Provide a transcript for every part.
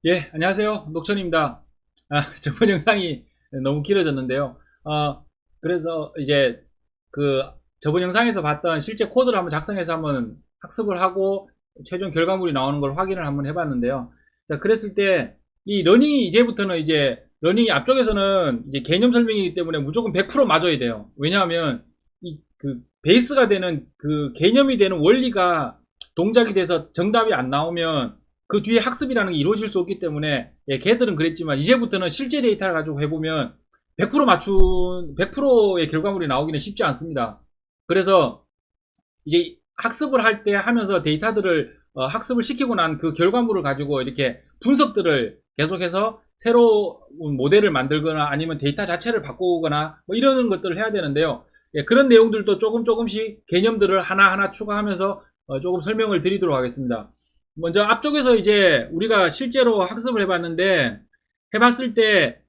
예, 안녕하세요. 녹천입니다. 저번 영상이 너무 길어졌는데요. 그래서 이제 그 저번 영상에서 봤던 실제 코드를 한번 작성해서 한번 학습을 하고 최종 결과물이 나오는 걸 확인을 한번 해봤는데요. 자, 그랬을 때 이 러닝이 이제부터는 이제 러닝이 앞쪽에서는 이제 개념 설명이기 때문에 무조건 100% 맞아야 돼요. 왜냐하면 이 그 베이스가 되는 그 개념이 되는 원리가 동작이 돼서 정답이 안 나오면 그 뒤에 학습이라는 게 이루어질 수 없기 때문에 예, 걔들은 그랬지만 이제부터는 실제 데이터를 가지고 해보면 100% 맞춘 100%의 결과물이 나오기는 쉽지 않습니다. 그래서 이제 학습을 할 때 하면서 데이터들을 학습을 시키고 난 그 결과물을 가지고 이렇게 분석들을 계속해서 새로운 모델을 만들거나 아니면 데이터 자체를 바꾸거나 뭐 이런 것들을 해야 되는데요. 예, 그런 내용들도 조금씩 개념들을 하나하나 추가하면서 조금 설명을 드리도록 하겠습니다. 먼저 앞쪽에서 이제 우리가 실제로 학습을 해봤는데 해봤을 때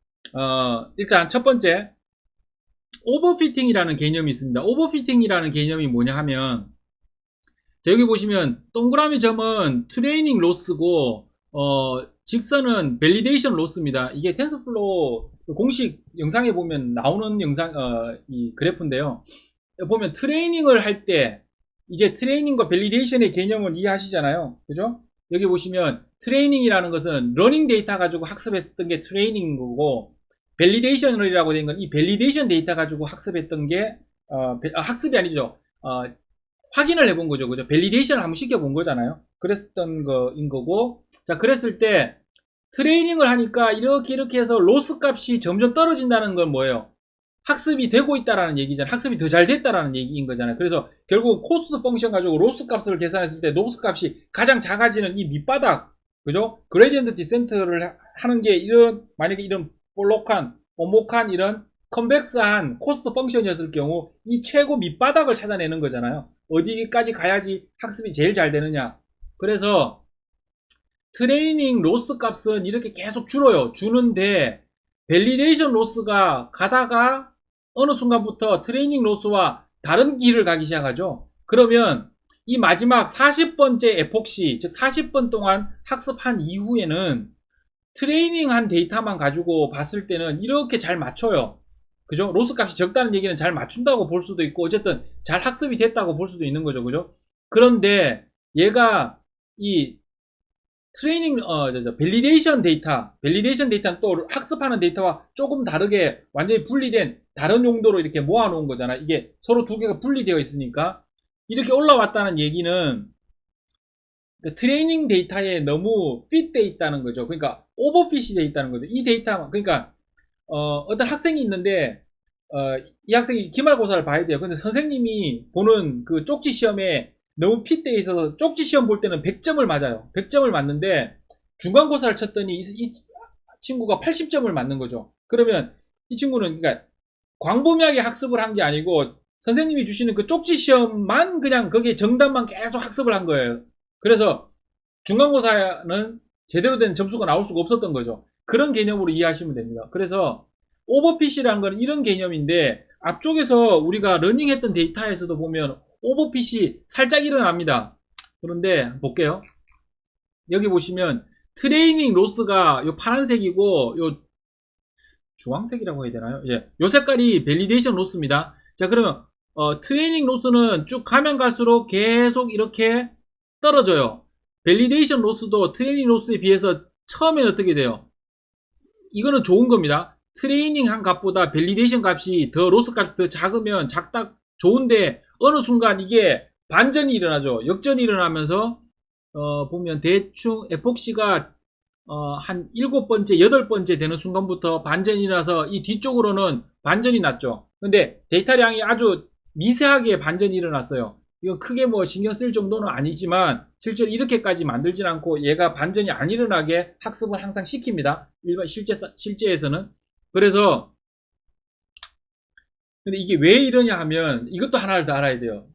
일단 첫 번째 오버피팅이라는 개념이 있습니다. 오버피팅이라는 개념이 뭐냐 하면 자, 여기 보시면 동그라미 점은 트레이닝 로스고 직선은 밸리데이션 로스입니다. 이게 텐서플로우 공식 영상에 보면 나오는 영상 이 그래프인데요. 보면 트레이닝을 할 때 이제 트레이닝과 밸리데이션의 개념은 이해하시잖아요. 그죠? 여기 보시면 트레이닝이라는 것은 러닝 데이터 가지고 학습했던 게 트레이닝인 거고 밸리데이션이라고 된 건 이 밸리데이션 데이터 가지고 학습했던 게 학습이 아니죠. 확인을 해본 거죠. 그죠? 밸리데이션을 한번 시켜본 거잖아요. 그랬던 거인 거고 자 그랬을 때 트레이닝을 하니까 이렇게 해서 로스 값이 점점 떨어진다는 건 뭐예요? 학습이 되고 있다라는 얘기잖아요. 학습이 더 잘 됐다라는 얘기인 거잖아요. 그래서 결국 코스트 펑션 가지고 로스 값을 계산했을 때 로스 값이 가장 작아지는 이 밑바닥, 그죠? 그레디언트 디센트를 하는 게 이런 만약에 이런 볼록한, 오목한 이런 컨벡스한 코스트 펑션이었을 경우 이 최고 밑바닥을 찾아내는 거잖아요. 어디까지 가야지 학습이 제일 잘 되느냐. 그래서 트레이닝 로스 값은 이렇게 계속 줄어요. 주는데 밸리데이션 로스가 가다가 어느 순간부터 트레이닝 로스와 다른 길을 가기 시작하죠. 그러면 이 마지막 40번째 에폭시, 즉 40번 동안 학습한 이후에는 트레이닝한 데이터만 가지고 봤을 때는 이렇게 잘 맞춰요. 그죠? 로스 값이 적다는 얘기는 잘 맞춘다고 볼 수도 있고 어쨌든 잘 학습이 됐다고 볼 수도 있는 거죠. 그죠? 그런데 얘가 이 트레이닝 밸리데이션 데이터는 또 학습하는 데이터와 조금 다르게 완전히 분리된 다른 용도로 이렇게 모아놓은 거잖아. 이게 서로 두 개가 분리되어 있으니까 이렇게 올라왔다는 얘기는 트레이닝 데이터에 너무 핏돼 있다는 거죠. 그러니까 오버핏이 돼 있다는 거죠. 이 데이터 그러니까 어떤 학생이 있는데 이 학생이 기말고사를 봐야 돼요. 근데 선생님이 보는 그 쪽지 시험에 너무 핏돼 있어서 쪽지 시험 볼 때는 100점을 맞아요. 100점을 맞는데 중간고사를 쳤더니 이 친구가 80점을 맞는 거죠. 그러면 이 친구는 그러니까 광범위하게 학습을 한 게 아니고 선생님이 주시는 그 쪽지 시험만 그냥 거기에 정답만 계속 학습을 한 거예요. 그래서 중간고사는 제대로 된 점수가 나올 수가 없었던 거죠. 그런 개념으로 이해하시면 됩니다. 그래서 오버핏이라는 건 이런 개념인데 앞쪽에서 우리가 러닝했던 데이터에서도 보면 오버핏이 살짝 일어납니다. 그런데 볼게요. 여기 보시면 트레이닝 로스가 요 파란색이고 요 주황색이라고 해야 되나요? 예, 요 색깔이 밸리데이션 로스입니다. 자 그러면 트레이닝 로스는 쭉 가면 갈수록 계속 이렇게 떨어져요. 밸리데이션 로스도 트레이닝 로스에 비해서 처음엔 어떻게 돼요? 이거는 좋은 겁니다. 트레이닝 한 값보다 밸리데이션 값이 더 로스 값이 더 작으면 작다 좋은데 어느 순간 이게 반전이 일어나죠. 역전이 일어나면서 보면 대충 에폭시가 한 7번째, 8번째 되는 순간부터 반전이 나서 이 뒤쪽으로는 반전이 났죠. 근데 데이터량이 아주 미세하게 반전이 일어났어요. 이거 크게 뭐 신경 쓸 정도는 아니지만 실제로 이렇게까지 만들진 않고 얘가 반전이 안 일어나게 학습을 항상 시킵니다. 일반 실제에서는. 그래서 근데 이게 왜 이러냐 하면 이것도 하나를 더 알아야 돼요.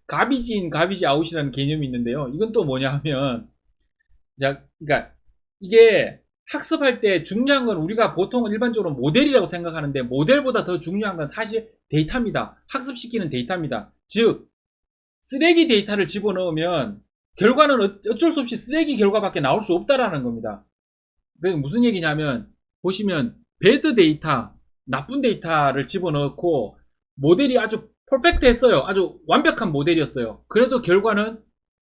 가비지 인 가비지 아웃이라는 개념이 있는데요. 이건 또 뭐냐 하면 자, 그러니까 이게 학습할 때 중요한 건 우리가 보통 일반적으로 모델이라고 생각하는데 모델보다 더 중요한 건 사실 데이터입니다. 학습시키는 데이터입니다. 즉 쓰레기 데이터를 집어넣으면 결과는 어쩔 수 없이 쓰레기 결과밖에 나올 수 없다라는 겁니다. 그게 무슨 얘기냐면, 보시면 배드 데이터, 나쁜 데이터를 집어넣고 모델이 아주 퍼펙트 했어요. 아주 완벽한 모델이었어요. 그래도 결과는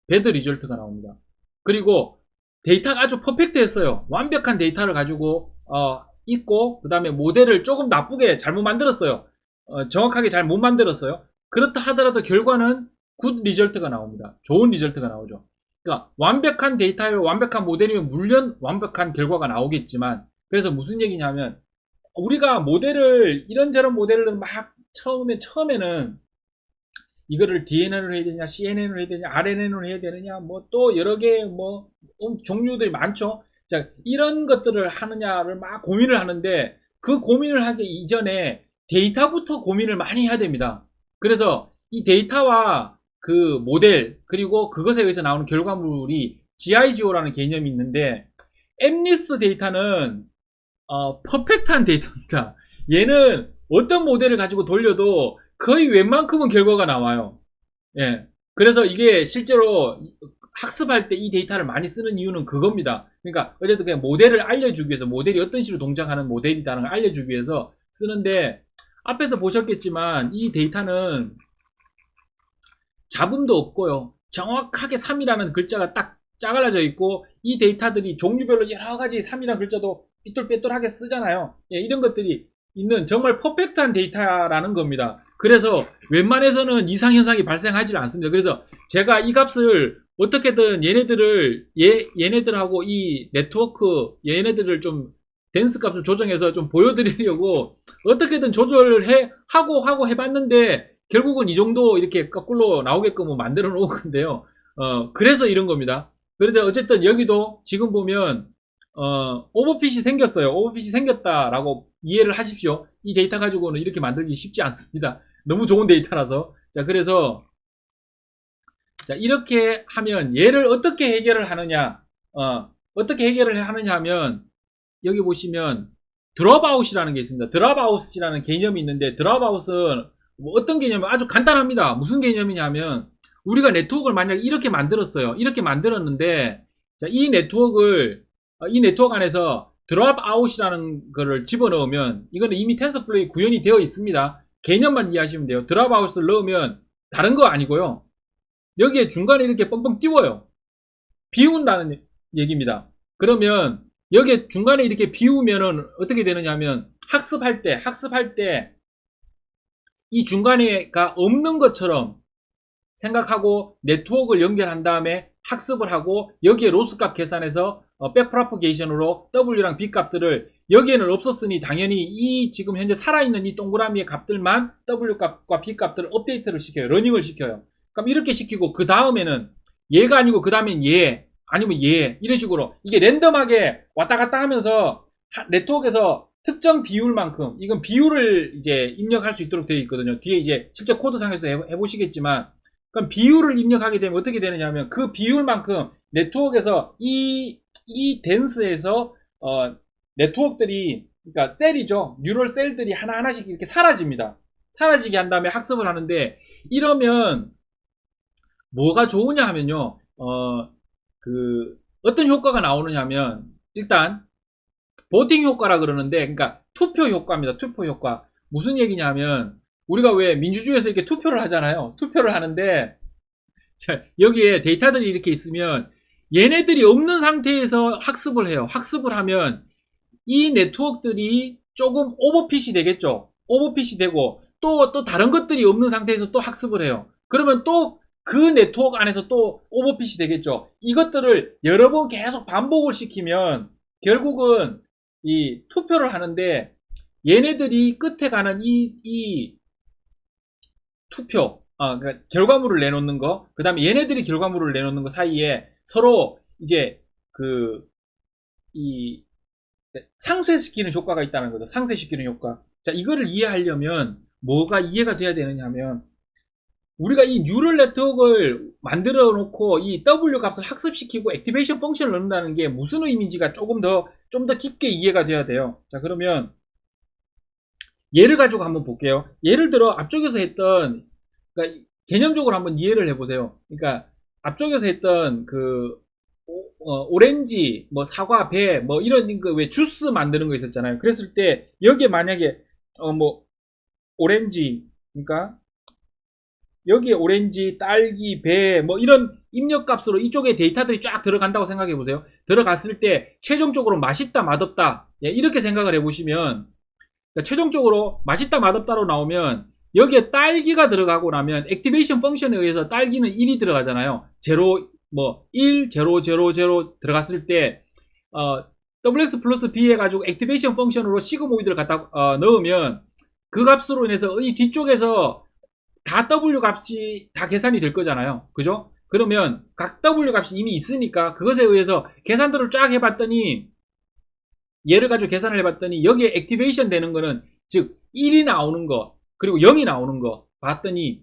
배드 리절트가 나옵니다. 그리고 데이터가 아주 퍼펙트 했어요. 완벽한 데이터를 가지고 있고, 그 다음에 모델을 조금 나쁘게 잘못 만들었어요. 정확하게 잘 못 만들었어요. 그렇다 하더라도 결과는 굿 리절트가 나옵니다. 좋은 리절트가 나오죠. 그러니까 완벽한 데이터에 완벽한 모델이면 물론 완벽한 결과가 나오겠지만, 그래서 무슨 얘기냐면, 우리가 모델을 이런저런 모델을 막 처음에는 이거를 DNN으로 해야 되냐, CNN으로 해야 되냐, RNN으로 해야 되느냐, 뭐 또 여러 개 뭐 종류들이 많죠. 자, 이런 것들을 하느냐를 막 고민을 하는데, 그 고민을 하기 이전에 데이터부터 고민을 많이 해야 됩니다. 그래서 이 데이터와 그 모델, 그리고 그것에 의해서 나오는 결과물이 GIGO라는 개념이 있는데, 엠리스트 데이터는 퍼펙트한 데이터입니다. 얘는 어떤 모델을 가지고 돌려도 거의 웬만큼은 결과가 나와요. 예. 그래서 이게 실제로 학습할 때 이 데이터를 많이 쓰는 이유는 그겁니다. 그러니까 어쨌든 그냥 모델을 알려주기 위해서, 모델이 어떤 식으로 동작하는 모델이라는 걸 알려주기 위해서 쓰는데, 앞에서 보셨겠지만 이 데이터는 잡음도 없고요. 정확하게 3이라는 글자가 딱 짜갈라져 있고, 이 데이터들이 종류별로 여러가지 3이라는 글자도 삐뚤빼뚤하게 쓰잖아요. 예, 이런 것들이 있는 정말 퍼펙트한 데이터라는 겁니다. 그래서 웬만해서는 이상현상이 발생하지 않습니다. 그래서 제가 이 값을 어떻게든 얘네들하고 이 네트워크, 얘네들을 좀 댄스 값을 조정해서 좀 보여드리려고 어떻게든 조절을 하고 해봤는데, 결국은 이 정도 이렇게 거꾸로 나오게끔 만들어 놓은 건데요. 그래서 이런 겁니다. 그런데 어쨌든 여기도 지금 보면 오버핏이 생겼어요. 오버핏이 생겼다라고 이해를 하십시오. 이 데이터 가지고는 이렇게 만들기 쉽지 않습니다. 너무 좋은 데이터라서. 자, 그래서 자, 이렇게 하면 얘를 어떻게 해결을 하느냐, 어떻게 해결을 하느냐 하면, 여기 보시면 드롭아웃이라는 게 있습니다. 드롭아웃이라는 개념이 있는데, 드롭아웃은 뭐 어떤 개념이면 아주 간단합니다. 무슨 개념이냐면, 우리가 네트워크를 만약 이렇게 만들었어요. 이렇게 만들었는데, 자, 이 네트워크 안에서 드롭아웃이라는 거를 집어넣으면, 이거는 이미 텐서플로우에 구현이 되어 있습니다. 개념만 이해하시면 돼요. 드롭아웃을 넣으면 다른 거 아니고요. 여기에 중간에 이렇게 뻥뻥 띄워요. 비운다는 얘기입니다. 그러면 여기에 중간에 이렇게 비우면은 어떻게 되느냐 하면, 학습할 때 이 중간에가 없는 것처럼 생각하고 네트워크를 연결한 다음에 학습을 하고, 여기에 로스값 계산해서 백프로포게이션으로 W랑 B 값들을, 여기에는 없었으니 당연히 이 지금 현재 살아있는 이 동그라미의 값들만 W 값과 B 값들을 업데이트를 시켜요. 러닝을 시켜요. 그럼 이렇게 시키고, 그 다음에는 얘가 아니고 그 다음엔 얘, 아니면 얘, 이런 식으로 이게 랜덤하게 왔다 갔다 하면서 네트워크에서 특정 비율만큼, 이건 비율을 이제 입력할 수 있도록 되어 있거든요. 뒤에 이제 실제 코드상에서 해보시겠지만, 그럼 비율을 입력하게 되면 어떻게 되느냐 하면, 그 비율만큼 네트워크에서 이 댄스에서 네트워크들이, 그러니까 셀이죠. 뉴럴 셀들이 하나하나씩 이렇게 사라집니다. 사라지게 한 다음에 학습을 하는데, 이러면 뭐가 좋으냐 하면요, 어떤 효과가 나오느냐 하면, 일단 보팅 효과라 그러는데, 그러니까 투표 효과입니다. 투표 효과. 무슨 얘기냐 하면, 우리가 왜 민주주의에서 이렇게 투표를 하잖아요. 투표를 하는데, 자, 여기에 데이터들이 이렇게 있으면 얘네들이 없는 상태에서 학습을 해요. 학습을 하면 이 네트워크들이 조금 오버핏이 되겠죠. 오버핏이 되고, 또 다른 것들이 없는 상태에서 또 학습을 해요. 그러면 또 그 네트워크 안에서 또 오버핏이 되겠죠. 이것들을 여러 번 계속 반복을 시키면 결국은 이 투표를 하는데, 얘네들이 끝에 가는 이 투표, 그러니까 결과물을 내놓는 거, 그 다음에 얘네들이 결과물을 내놓는 거 사이에 서로 이제 상쇄시키는 효과가 있다는 거죠. 상쇄시키는 효과. 자, 이거를 이해하려면 뭐가 이해가 돼야 되느냐 하면, 우리가 이 뉴럴 네트워크를 만들어 놓고 이 W 값을 학습시키고 액티베이션 펑션을 넣는다는 게 무슨 의미인지가 좀 더 깊게 이해가 돼야 돼요. 자, 그러면 예를 가지고 한번 볼게요. 예를 들어 앞쪽에서 했던, 그러니까 개념적으로 한번 이해를 해보세요. 그러니까 앞쪽에서 했던 그 오렌지, 뭐 사과, 배, 뭐 이런 그 왜 주스 만드는 거 있었잖아요. 그랬을 때 여기에 만약에 뭐 오렌지, 그러니까 여기에 오렌지, 딸기, 배, 뭐 이런 입력값으로 이쪽에 데이터들이 쫙 들어간다고 생각해 보세요. 들어갔을 때 최종적으로 맛있다, 맛없다, 예, 이렇게 생각을 해보시면, 그러니까 최종적으로 맛있다, 맛없다로 나오면 여기에 딸기가 들어가고 나면 액티베이션 펑션에 의해서 딸기는 1이 들어가잖아요. 0, 뭐 1, 0, 0, 0 들어갔을 때 WX 플러스 B 해가지고 액티베이션 펑션으로 시그모이드를 갖다 넣으면 그 값으로 인해서 이 뒤쪽에서 다 W 값이 다 계산이 될 거잖아요. 그죠? 그러면 각 W 값이 이미 있으니까 그것에 의해서 계산들을 쫙 해봤더니, 얘를 가지고 계산을 해봤더니 여기에 액티베이션 되는 거는, 즉 1이 나오는 거 그리고 0이 나오는 거 봤더니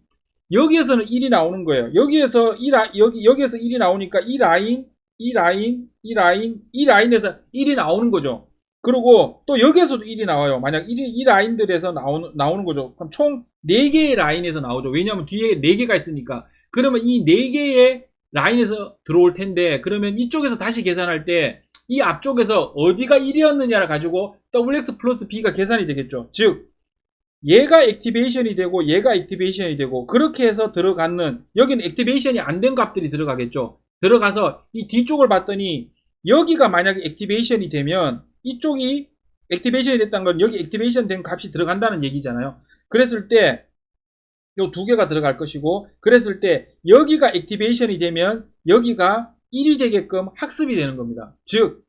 여기에서는 1이 나오는 거예요. 여기에서 여기에서 1이 나오니까 이 라인에서 1이 나오는 거죠. 그리고 또 여기에서도 1이 나와요. 만약 이 라인들에서 나오는 거죠. 그럼 총 4개의 라인에서 나오죠. 왜냐하면 뒤에 4개가 있으니까. 그러면 이 4개의 라인에서 들어올 텐데, 그러면 이쪽에서 다시 계산할 때 이 앞쪽에서 어디가 1이었느냐를 가지고 WX 플러스 B가 계산이 되겠죠. 즉 얘가 액티베이션이 되고 얘가 액티베이션이 되고, 그렇게 해서 들어가는, 여기는 액티베이션이 안 된 값들이 들어가겠죠. 들어가서 이 뒤쪽을 봤더니 여기가 만약에 액티베이션이 되면 이쪽이 액티베이션이 됐다는 건 여기 액티베이션 된 값이 들어간다는 얘기잖아요. 그랬을 때 요 두 개가 들어갈 것이고, 그랬을 때 여기가 액티베이션이 되면 여기가 1이 되게끔 학습이 되는 겁니다. 즉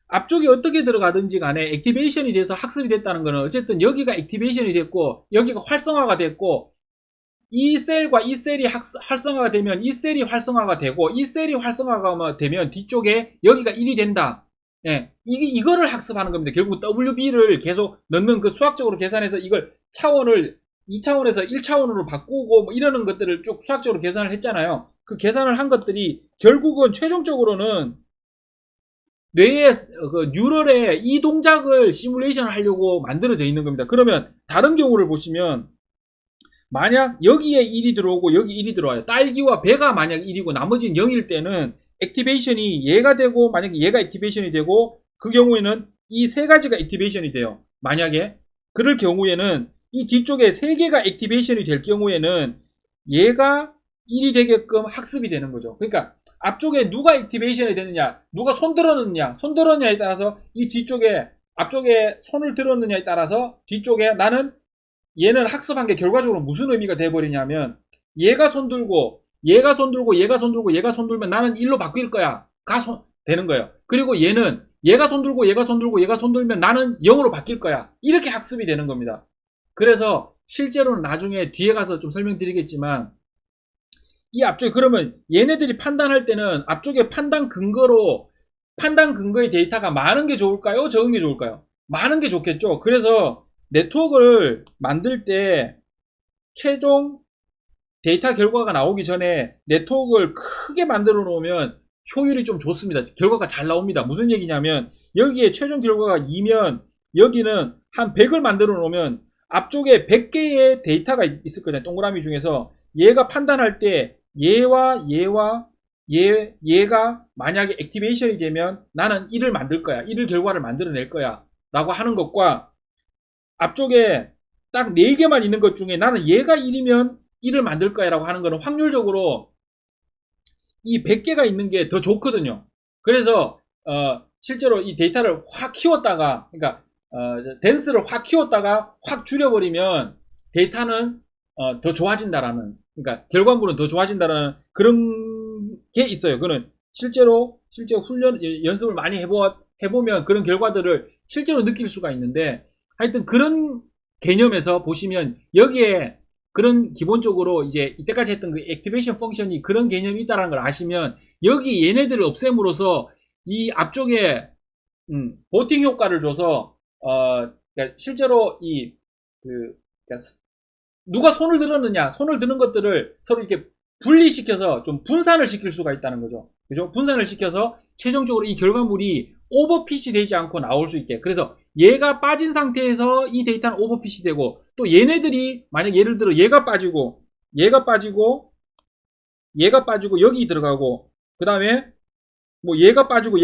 앞쪽이 어떻게 들어가든지 간에 액티베이션이 돼서 학습이 됐다는 것은 어쨌든 여기가 액티베이션이 됐고 여기가 활성화가 됐고, 이 셀과 이 셀이 활성화가 되면 이 셀이 활성화가 되고, 이 셀이 활성화가 되면 뒤쪽에 여기가 1이 된다. 예, 이거를 학습하는 겁니다. 결국 WB를 계속 넣는, 그 수학적으로 계산해서 이걸 차원을 2차원에서 1차원으로 바꾸고 뭐 이러는 것들을 쭉 수학적으로 계산을 했잖아요. 그 계산을 한 것들이 결국은 최종적으로는 뇌의 그 뉴럴의 이 동작을 시뮬레이션을 하려고 만들어져 있는 겁니다. 그러면 다른 경우를 보시면, 만약 여기에 1이 들어오고 여기 1이 들어와요. 딸기와 배가 만약 1이고 나머지는 0일 때는 액티베이션이 얘가 되고, 만약에 얘가 액티베이션이 되고, 그 경우에는 이 세 가지가 액티베이션이 돼요. 만약에 그럴 경우에는 이 뒤쪽에 3개가 액티베이션이 될 경우에는 얘가 1이 되게끔 학습이 되는 거죠. 그러니까 앞쪽에 누가 액티베이션이 되느냐, 누가 손 들었느냐에 따라서 이 뒤쪽에, 앞쪽에 손을 들었느냐에 따라서 뒤쪽에 나는, 얘는 학습한 게 결과적으로 무슨 의미가 돼버리냐면, 얘가 손 들고 얘가 손 들고 얘가 손 들고 얘가 손 들면 나는 1로 바뀔 거야 가 되는 거예요. 그리고 얘는 얘가 손 들고 얘가 손 들고 얘가 손 들면 나는 0으로 바뀔 거야, 이렇게 학습이 되는 겁니다. 그래서 실제로는 나중에 뒤에 가서 좀 설명드리겠지만, 이 앞쪽에, 그러면 얘네들이 판단할 때는 앞쪽에 판단 근거의 데이터가 많은 게 좋을까요? 적은 게 좋을까요? 많은 게 좋겠죠. 그래서 네트워크를 만들 때 최종 데이터 결과가 나오기 전에 네트워크를 크게 만들어 놓으면 효율이 좀 좋습니다. 결과가 잘 나옵니다. 무슨 얘기냐면, 여기에 최종 결과가 2면 여기는 한 100을 만들어 놓으면 앞쪽에 100개의 데이터가 있을 거잖아요. 동그라미 중에서 얘가 판단할 때 얘가 만약에 액티베이션이 되면 나는 1을 만들 거야, 1을 결과를 만들어낼 거야 라고 하는 것과, 앞쪽에 딱 4개만 있는 것 중에 나는 얘가 1이면 1을 만들 거야 라고 하는 거는 확률적으로 이 100개가 있는 게 더 좋거든요. 그래서 실제로 이 데이터를 확 키웠다가, 그러니까 덴스를 확 키웠다가 확 줄여버리면 데이터는 더 좋아진다라는, 그러니까 결과물은 더 좋아진다라는 그런 게 있어요. 그는 실제 연습을 많이 해보면 그런 결과들을 실제로 느낄 수가 있는데, 하여튼 그런 개념에서 보시면 여기에 그런 기본적으로 이제 이때까지 했던 그 액티베이션 펑션이 그런 개념이 있다는 걸 아시면, 여기 얘네들을 없앰으로써 이 앞쪽에 보팅 효과를 줘서 그러니까 실제로 그러니까 누가 손을 들었느냐, 손을 드는 것들을 서로 이렇게 분리시켜서 좀 분산을 시킬 수가 있다는 거죠. 그죠? 분산을 시켜서 최종적으로 이 결과물이 오버핏이 되지 않고 나올 수 있게. 그래서 얘가 빠진 상태에서 이 데이터는 오버핏이 되고, 또 얘네들이 만약 예를 들어 얘가 빠지고 얘가 빠지고 여기 들어가고, 그 다음에 뭐 얘가 빠지고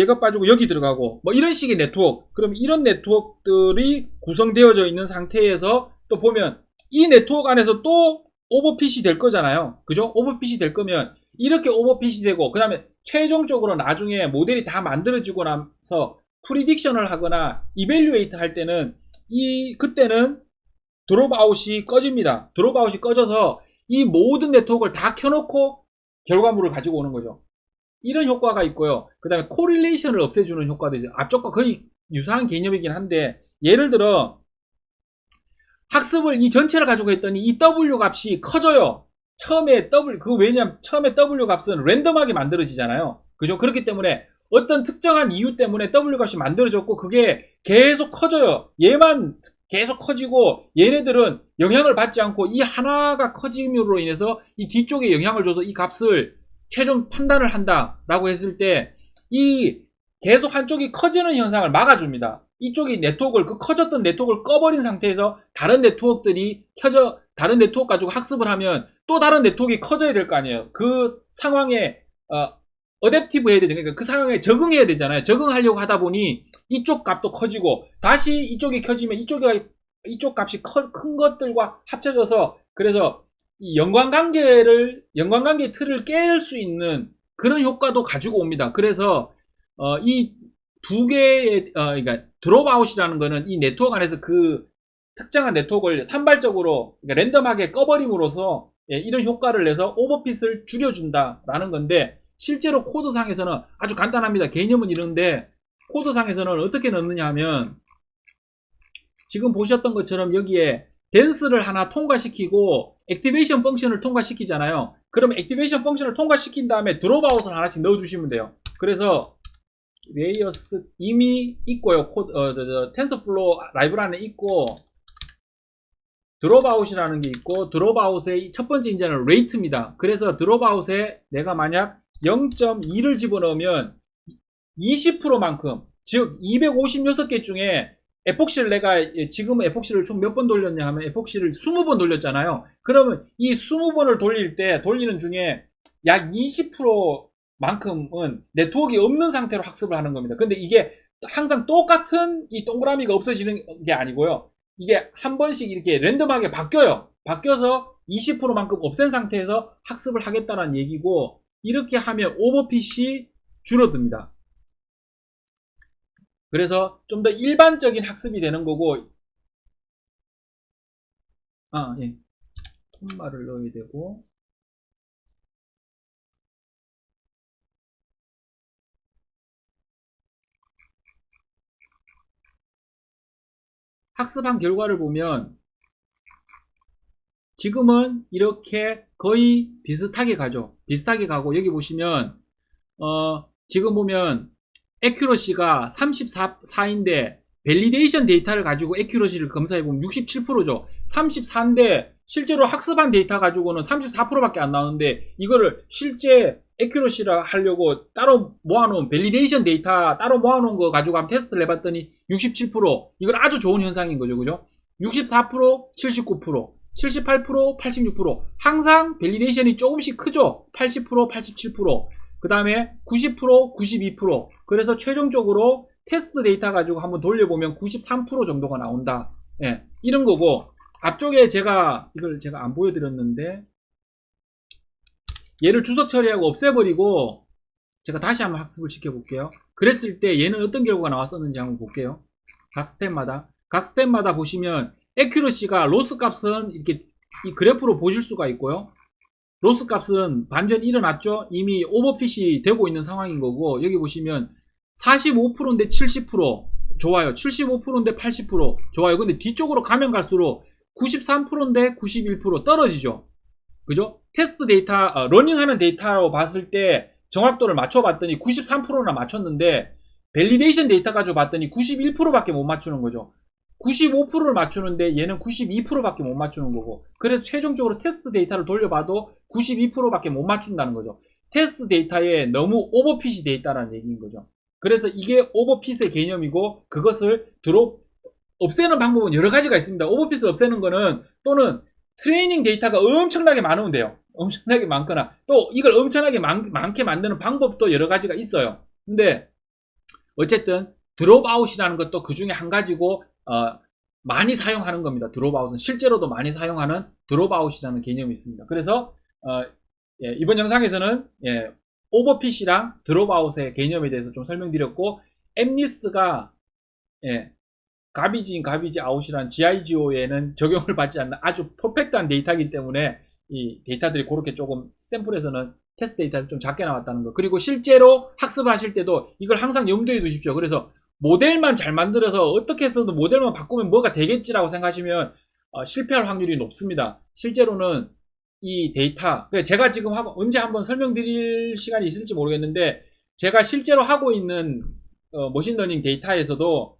여기 들어가고, 뭐 이런 식의 네트워크. 그럼 이런 네트워크들이 구성되어져 있는 상태에서 또 보면 이 네트워크 안에서 또 오버핏이 될 거잖아요. 그죠? 오버핏이 될 거면 이렇게 오버핏이 되고, 그 다음에 최종적으로 나중에 모델이 다 만들어지고 나서 프리딕션을 하거나 이밸류에이트 할 때는 그때는 드롭아웃이 꺼집니다. 드롭아웃이 꺼져서 이 모든 네트워크를 다 켜놓고 결과물을 가지고 오는 거죠. 이런 효과가 있고요. 그 다음에 코릴레이션을 없애주는 효과도 있어요. 앞쪽과 거의 유사한 개념이긴 한데, 예를 들어 학습을 이 전체를 가지고 했더니 이 W 값이 커져요. 처음에 왜냐면 처음에 W 값은 랜덤하게 만들어지잖아요. 그죠? 그렇기 때문에 어떤 특정한 이유 때문에 W 값이 만들어졌고 그게 계속 커져요. 얘만 계속 커지고 얘네들은 영향을 받지 않고 이 하나가 커짐으로 인해서 이 뒤쪽에 영향을 줘서 이 값을 최종 판단을 한다라고 했을 때 이 계속 한쪽이 커지는 현상을 막아줍니다. 이쪽이 그 커졌던 네트워크를 꺼버린 상태에서 다른 네트워크 가지고 학습을 하면 또 다른 네트워크가 커져야 될 거 아니에요. 그 상황에 어댑티브 해야 되죠. 그러니까 그 상황에 적응해야 되잖아요. 적응하려고 하다 보니 이쪽 값도 커지고 다시 이쪽이 켜지면 이쪽 값이 큰 것들과 합쳐져서, 그래서 이 연관관계 틀을 깰 수 있는 그런 효과도 가지고 옵니다. 그래서 이 두 개의 그러니까 드롭아웃이라는 거는 이 네트워크 안에서 그 특정한 네트워크를 산발적으로, 그러니까 랜덤하게 꺼버림으로써 이런 효과를 내서 오버핏을 줄여준다라는 건데, 실제로 코드상에서는 아주 간단합니다. 개념은 이런데 코드상에서는 어떻게 넣느냐 하면, 지금 보셨던 것처럼 여기에 댄스를 하나 통과시키고 액티베이션 펑션을 통과시키잖아요. 그럼 액티베이션 펑션을 통과시킨 다음에 드롭아웃을 하나씩 넣어주시면 돼요. 그래서 레이어스 이미 있고요. 텐서플로우 라이브러리 안에 있고, 드롭아웃이라는 게 있고, 드롭아웃의 첫 번째 인자는 레이트입니다. 그래서 드롭아웃에 내가 만약 0.2를 집어넣으면 20%만큼, 즉 256개 중에 에폭시를 내가 지금 에폭시를 총 몇 번 돌렸냐 하면 에폭시를 20번 돌렸잖아요. 그러면 이 20번을 돌리는 중에 약 20%만큼은 네트워크가 없는 상태로 학습을 하는 겁니다. 근데 이게 항상 똑같은 이 동그라미가 없어지는 게 아니고요. 이게 한 번씩 이렇게 랜덤하게 바뀌어요. 바뀌어서 20%만큼 없앤 상태에서 학습을 하겠다는 얘기고, 이렇게 하면 오버핏이 줄어듭니다. 그래서 좀 더 일반적인 학습이 되는 거고, 예. 콤마를 넣어야 되고, 학습한 결과를 보면 지금은 이렇게 거의 비슷하게 가죠. 비슷하게 가고, 여기 보시면 지금 보면 애큐러시가 34인데 밸리데이션 데이터를 가지고 애큐러시를 검사해보면 67%죠. 34인데 실제로 학습한 데이터 가지고는 34%밖에 안 나오는데, 이거를 실제 애큐러시를 하려고 따로 모아놓은 밸리데이션 데이터 따로 모아놓은 거 가지고 한번 테스트를 해봤더니 67%. 이건 아주 좋은 현상인 거죠. 그죠? 64%, 79%, 78%, 86%. 항상 밸리데이션이 조금씩 크죠. 80%, 87%. 그 다음에 90%, 92%. 그래서 최종적으로 테스트 데이터 가지고 한번 돌려보면 93% 정도가 나온다. 예, 이런 거고, 앞쪽에 이걸 제가 안 보여드렸는데, 얘를 주석 처리하고 없애버리고 제가 다시 한번 학습을 시켜볼게요. 그랬을 때 얘는 어떤 결과가 나왔었는지 한번 볼게요. 각 스텝마다 보시면 애큐러시가 로스 값은 이렇게 이 그래프로 보실 수가 있고요. 로스 값은 반전이 일어났죠. 이미 오버핏이 되고 있는 상황인 거고, 여기 보시면 45%인데 70% 좋아요. 75%인데 80% 좋아요. 근데 뒤쪽으로 가면 갈수록 93%인데 91% 떨어지죠. 그죠? 테스트 데이터, 러닝하는 데이터로 봤을 때 정확도를 맞춰봤더니 93%나 맞췄는데, 밸리데이션 데이터 가지고 봤더니 91%밖에 못 맞추는 거죠. 95%를 맞추는데 얘는 92%밖에 못 맞추는 거고, 그래서 최종적으로 테스트 데이터를 돌려봐도 92%밖에 못 맞춘다는 거죠. 테스트 데이터에 너무 오버핏이 돼 있다는 얘기인 거죠. 그래서 이게 오버핏의 개념이고, 그것을 없애는 방법은 여러 가지가 있습니다. 오버핏을 없애는 거는, 또는 트레이닝 데이터가 엄청나게 많으면 돼요. 엄청나게 많거나 또 이걸 엄청나게 많게 만드는 방법도 여러 가지가 있어요. 근데 어쨌든 드롭아웃이라는 것도 그 중에 한 가지고 많이 사용하는 겁니다. 드롭아웃은 실제로도 많이 사용하는 드롭아웃이라는 개념이 있습니다. 그래서 예, 이번 영상에서는 예, 오버핏이랑 드롭아웃의 개념에 대해서 좀 설명드렸고 엠리스트가 예, 가비지 인 가비지 아웃이란 GIGO에는 적용을 받지 않는 아주 퍼펙트한 데이터이기 때문에 이 데이터들이 그렇게 조금 샘플에서는 테스트 데이터를 좀 작게 나왔다는 거. 그리고 실제로 학습을 하실 때도 이걸 항상 염두에 두십시오. 그래서 모델만 잘 만들어서 어떻게 해서도 모델만 바꾸면 뭐가 되겠지라고 생각하시면 실패할 확률이 높습니다. 실제로는 이 데이터, 제가 지금 언제 한번 설명드릴 시간이 있을지 모르겠는데 제가 실제로 하고 있는 머신러닝 데이터에서도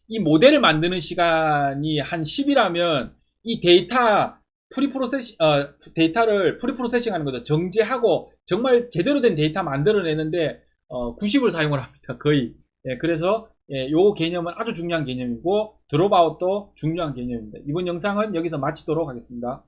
이 모델을 만드는 시간이 한 10이라면 이 데이터를 프리프로세싱 하는 거죠. 정제하고 정말 제대로 된 데이터 만들어내는데 90을 사용을 합니다. 거의. 예, 그래서 요 개념은 아주 중요한 개념이고 드롭아웃도 중요한 개념입니다. 이번 영상은 여기서 마치도록 하겠습니다.